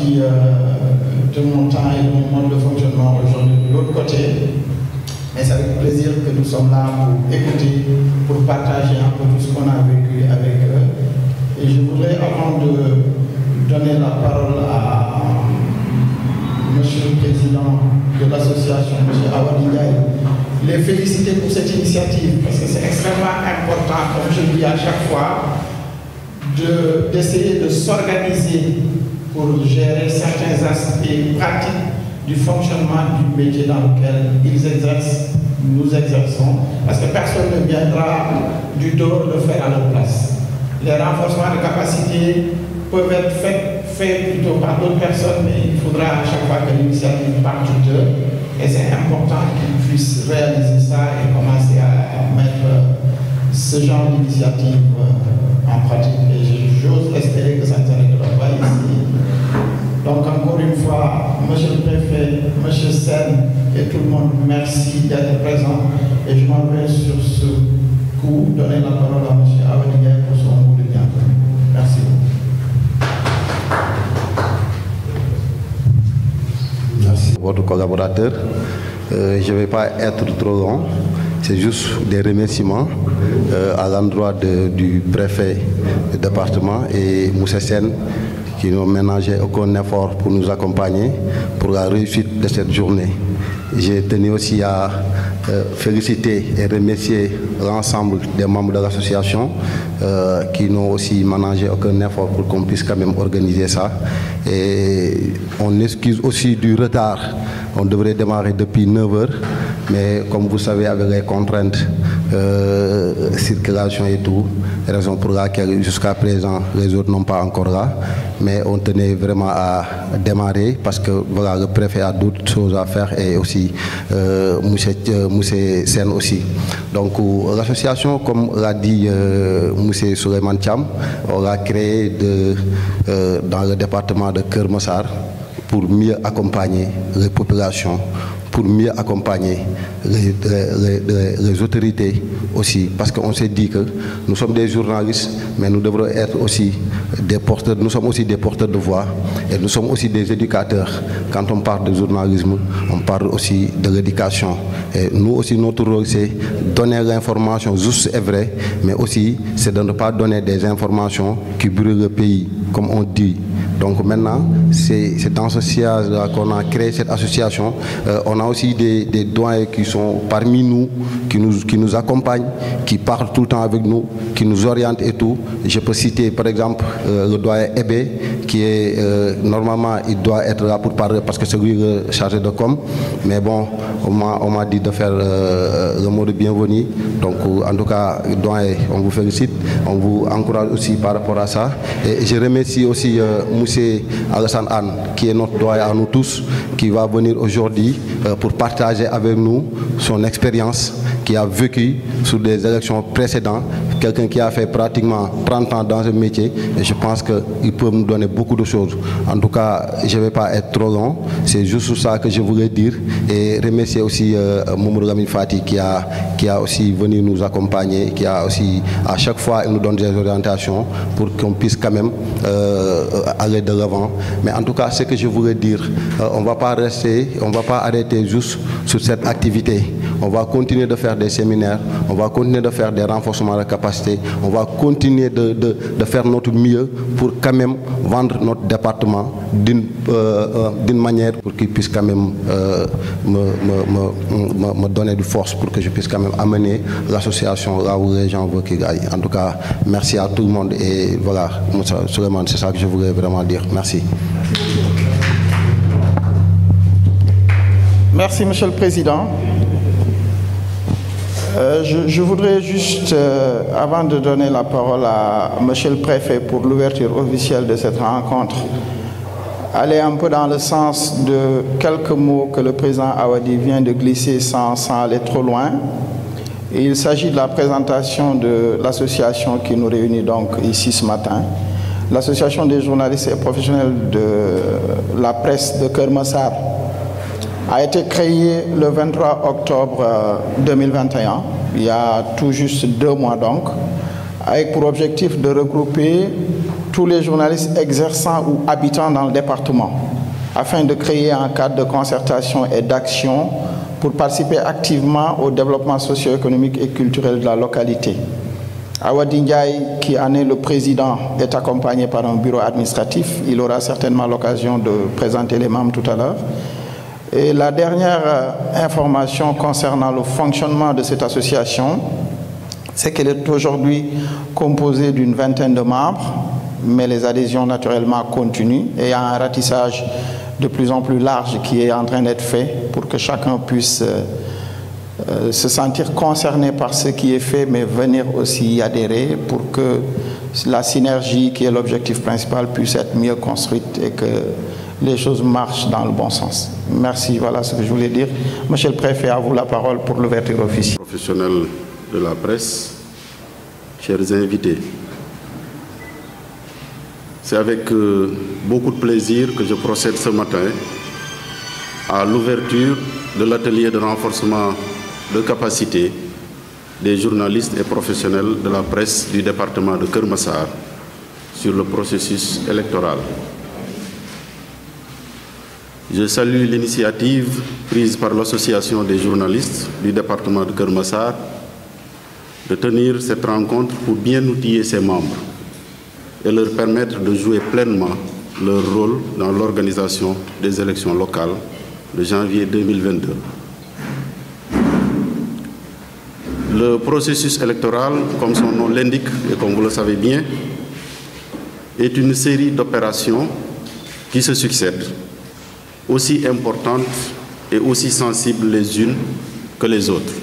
partie de mon temps et de mon mode de fonctionnement aujourd'hui de l'autre côté. Mais c'est avec plaisir que nous sommes là pour écouter, pour partager un peu tout ce qu'on a vécu avec eux. Et je voudrais, avant de donner la parole à Monsieur le Président de l'association, M. Awadi Ndiaye, les féliciter pour cette initiative, parce que c'est extrêmement important, comme je le dis à chaque fois, d'essayer de s'organiser pour gérer certains aspects pratiques du fonctionnement du métier dans lequel ils exercent, nous exerçons, parce que personne ne viendra du dehors le faire à leur place. Les renforcements de capacité peuvent être faits plutôt par d'autres personnes, mais il faudra à chaque fois que l'initiative parte d'eux, et c'est important qu'ils puissent réaliser ça et commencer à mettre ce genre d'initiative en pratique. Et j'ose espérer que ça ne s'arrêtera pas ici. Donc encore une fois, Monsieur le Préfet, Monsieur Sen et tout le monde, merci d'être présent. Et je m'en vais sur ce coup donner la parole à Monsieur Awadi Ndiaye pour son mot de bienvenue. Merci. Merci. Votre collaborateur, je ne vais pas être trop long. C'est juste des remerciements à l'endroit du préfet du département et Moussa Sen qui n'ont ménagé aucun effort pour nous accompagner pour la réussite de cette journée. J'ai tenu aussi à féliciter et remercier l'ensemble des membres de l'association qui n'ont aussi ménagé aucun effort pour qu'on puisse quand même organiser ça. Et on excuse aussi du retard. On devrait démarrer depuis 9 h, mais comme vous savez, avec les contraintes, circulation et tout, raison pour laquelle jusqu'à présent les autres n'ont pas encore là. Mais on tenait vraiment à démarrer parce que voilà, le préfet a d'autres choses à faire et aussi Moussé Sen aussi. Donc l'association, comme l'a dit Moussé Souleymane Thiam, on l'a créée dans le département de Keur Massar pour mieux accompagner les populations, pour mieux accompagner les autorités aussi, parce qu'on s'est dit que nous sommes des journalistes, mais nous devrons être aussi des porteurs, nous sommes aussi des porteurs de voix et nous sommes aussi des éducateurs. Quand on parle de journalisme, on parle aussi de l'éducation. Et nous aussi, notre rôle, c'est donner l'information juste et vraie, mais aussi c'est de ne pas donner des informations qui brûlent le pays, comme on dit. Donc maintenant, c'est dans ce sillage-là qu'on a créé cette association. On a aussi des doyens qui sont parmi nous, qui nous accompagnent, qui parlent tout le temps avec nous, qui nous orientent et tout. Je peux citer par exemple le doyen Ebé, qui est normalement, il doit être là pour parler parce que c'est lui le chargé de com. Mais bon, on m'a dit de faire le mot de bienvenue. Donc en tout cas, doyen, on vous félicite, on vous encourage aussi par rapport à ça. Et je remercie aussi Moussé Alassane Anne, qui est notre doyen à nous tous, qui va venir aujourd'hui pour partager avec nous son expérience, qui a vécu sur des élections précédentes, quelqu'un qui a fait pratiquement 30 ans dans ce métier, et je pense qu'il peut nous donner beaucoup de choses. En tout cas, je ne vais pas être trop long, c'est juste ça que je voulais dire, et remercier aussi Mamadou Lamine Fati qui a aussi venu nous accompagner, qui a aussi, à chaque fois, il nous donne des orientations pour qu'on puisse quand même aller de l'avant. Mais en tout cas, ce que je voulais dire, on ne va pas rester, on ne va pas arrêter juste sur cette activité. On va continuer de faire des séminaires, on va continuer de faire des renforcements de capacité, on va continuer de faire notre mieux pour quand même vendre notre département d'une manière pour qu'il puisse quand même me donner de force pour que je puisse quand même amener l'association là où les gens veulent qu'il aille. En tout cas, merci à tout le monde et voilà, Souleymane, c'est ça que je voulais vraiment dire. Merci. Merci, Monsieur le Président. Je voudrais juste, avant de donner la parole à Monsieur le Préfet pour l'ouverture officielle de cette rencontre, aller un peu dans le sens de quelques mots que le président Awadi vient de glisser sans aller trop loin. Il s'agit de la présentation de l'association qui nous réunit donc ici ce matin. L'association des journalistes et professionnels de la presse de Keur Massar a été créée le 23 octobre 2021, il y a tout juste 2 mois donc, avec pour objectif de regrouper tous les journalistes exerçant ou habitant dans le département, afin de créer un cadre de concertation et d'action pour participer activement au développement socio-économique et culturel de la localité. Awadi Ndiaye, qui en est le président, est accompagné par un bureau administratif. Il aura certainement l'occasion de présenter les membres tout à l'heure. Et la dernière information concernant le fonctionnement de cette association, c'est qu'elle est aujourd'hui composée d'une vingtaine de membres, mais les adhésions naturellement continuent et il y a un ratissage de plus en plus large qui est en train d'être fait pour que chacun puisse se sentir concerné par ce qui est fait, mais venir aussi y adhérer pour que la synergie, qui est l'objectif principal, puisse être mieux construite et que les choses marchent dans le bon sens. Merci, voilà ce que je voulais dire. Monsieur le Préfet, à vous la parole pour l'ouverture officielle. Professionnels de la presse, chers invités, c'est avec beaucoup de plaisir que je procède ce matin à l'ouverture de l'atelier de renforcement de capacité des journalistes et professionnels de la presse du département de Keur Massar sur le processus électoral. Je salue l'initiative prise par l'association des journalistes du département de Keur Massar de tenir cette rencontre pour bien outiller ses membres et leur permettre de jouer pleinement leur rôle dans l'organisation des élections locales de janvier 2022. Le processus électoral, comme son nom l'indique et comme vous le savez bien, est une série d'opérations qui se succèdent, aussi importantes et aussi sensibles les unes que les autres.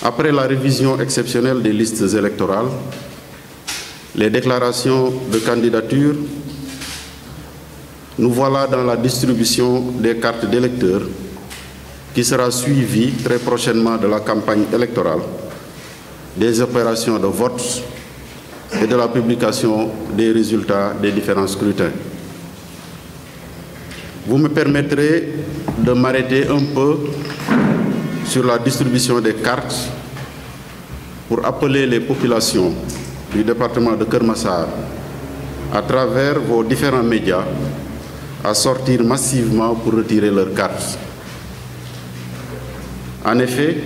Après la révision exceptionnelle des listes électorales, les déclarations de candidature, nous voilà dans la distribution des cartes d'électeurs qui sera suivie très prochainement de la campagne électorale, des opérations de vote et de la publication des résultats des différents scrutins. Vous me permettrez de m'arrêter un peu sur la distribution des cartes pour appeler les populations du département de Keur Massar, à travers vos différents médias, à sortir massivement pour retirer leurs cartes. En effet,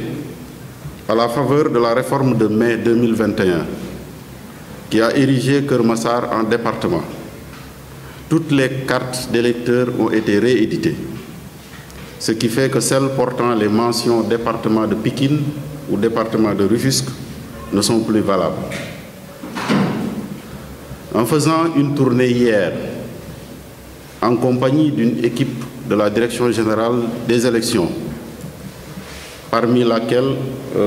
à la faveur de la réforme de mai 2021, qui a érigé Keur Massar en département, toutes les cartes d'électeurs ont été rééditées, ce qui fait que celles portant les mentions département de Pikine ou département de Rufisque ne sont plus valables. En faisant une tournée hier, en compagnie d'une équipe de la Direction générale des élections, parmi laquelle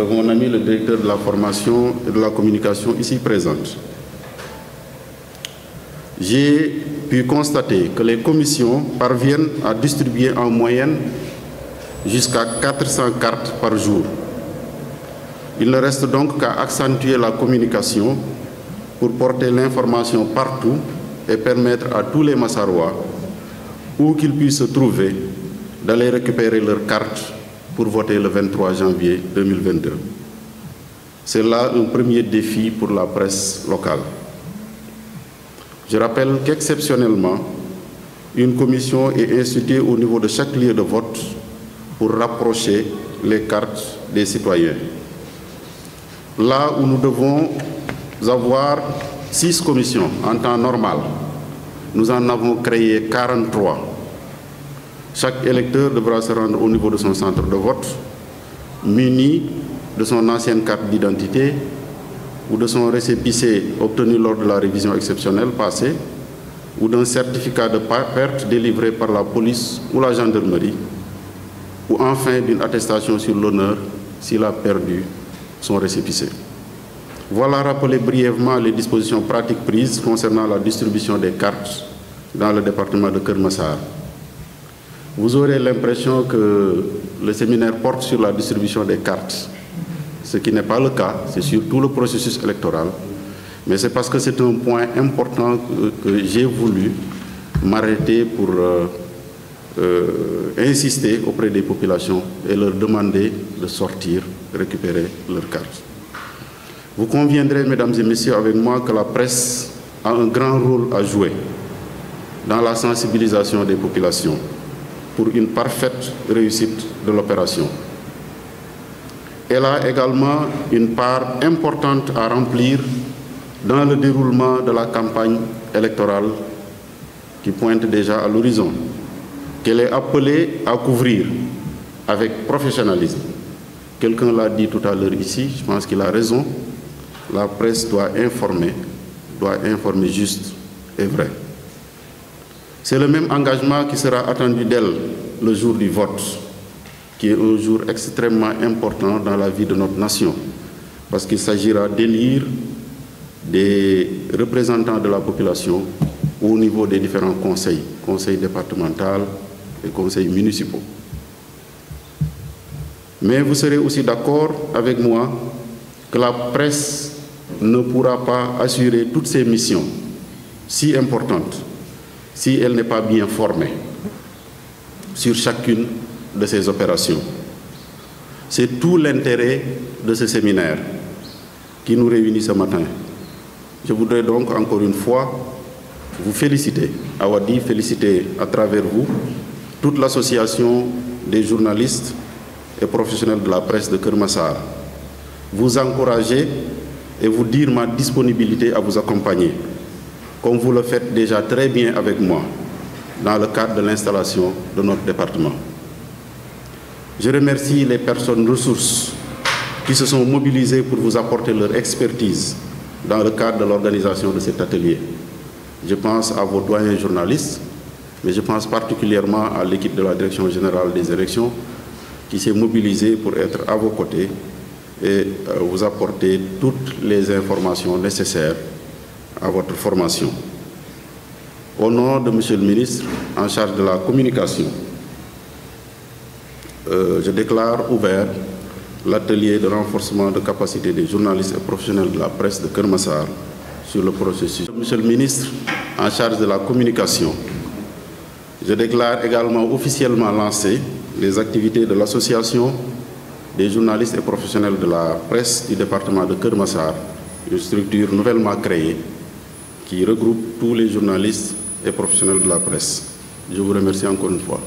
mon ami le directeur de la formation et de la communication ici présente, j'ai pu constater que les commissions parviennent à distribuer en moyenne jusqu'à 400 cartes par jour. Il ne reste donc qu'à accentuer la communication pour porter l'information partout et permettre à tous les Massarois, où qu'ils puissent se trouver, d'aller récupérer leurs cartes pour voter le 23 janvier 2022. C'est là un premier défi pour la presse locale. Je rappelle qu'exceptionnellement, une commission est instituée au niveau de chaque lieu de vote pour rapprocher les cartes des citoyens. Là où nous devons avoir 6 commissions en temps normal, nous en avons créé 43. Chaque électeur devra se rendre au niveau de son centre de vote, muni de son ancienne carte d'identité ou de son récépissé obtenu lors de la révision exceptionnelle passée, ou d'un certificat de perte délivré par la police ou la gendarmerie, ou enfin d'une attestation sur l'honneur s'il a perdu son récépissé. Voilà rappeler brièvement les dispositions pratiques prises concernant la distribution des cartes dans le département de Keur Massar. Vous aurez l'impression que le séminaire porte sur la distribution des cartes, ce qui n'est pas le cas, c'est sur tout le processus électoral, mais c'est parce que c'est un point important que j'ai voulu m'arrêter pour insister auprès des populations et leur demander de sortir, récupérer leurs cartes. Vous conviendrez, mesdames et messieurs, avec moi que la presse a un grand rôle à jouer dans la sensibilisation des populations pour une parfaite réussite de l'opération. Elle a également une part importante à remplir dans le déroulement de la campagne électorale qui pointe déjà à l'horizon, qu'elle est appelée à couvrir avec professionnalisme. Quelqu'un l'a dit tout à l'heure ici, je pense qu'il a raison, la presse doit informer juste et vrai. C'est le même engagement qui sera attendu d'elle le jour du vote, qui est un jour extrêmement important dans la vie de notre nation, parce qu'il s'agira d'élire des représentants de la population au niveau des différents conseils, conseils départementaux et conseils municipaux. Mais vous serez aussi d'accord avec moi que la presse ne pourra pas assurer toutes ces missions si importantes si elle n'est pas bien formée sur chacune de ces opérations. C'est tout l'intérêt de ce séminaire qui nous réunit ce matin. Je voudrais donc encore une fois vous féliciter, Awadi, féliciter à travers vous toute l'association des journalistes et professionnels de la presse de Keur Massar, vous encourager et vous dire ma disponibilité à vous accompagner, comme vous le faites déjà très bien avec moi dans le cadre de l'installation de notre département. Je remercie les personnes ressources qui se sont mobilisées pour vous apporter leur expertise dans le cadre de l'organisation de cet atelier. Je pense à vos doyens journalistes, mais je pense particulièrement à l'équipe de la Direction générale des élections qui s'est mobilisée pour être à vos côtés et vous apporter toutes les informations nécessaires à votre formation. Au nom de Monsieur le ministre en charge de la communication, je déclare ouvert l'atelier de renforcement de capacité des journalistes et professionnels de la presse de Keur Massar sur le processus. Monsieur le ministre en charge de la communication, je déclare également officiellement lancé les activités de l'association des journalistes et professionnels de la presse du département de Keur Massar, une structure nouvellement créée qui regroupe tous les journalistes et professionnels de la presse. Je vous remercie encore une fois.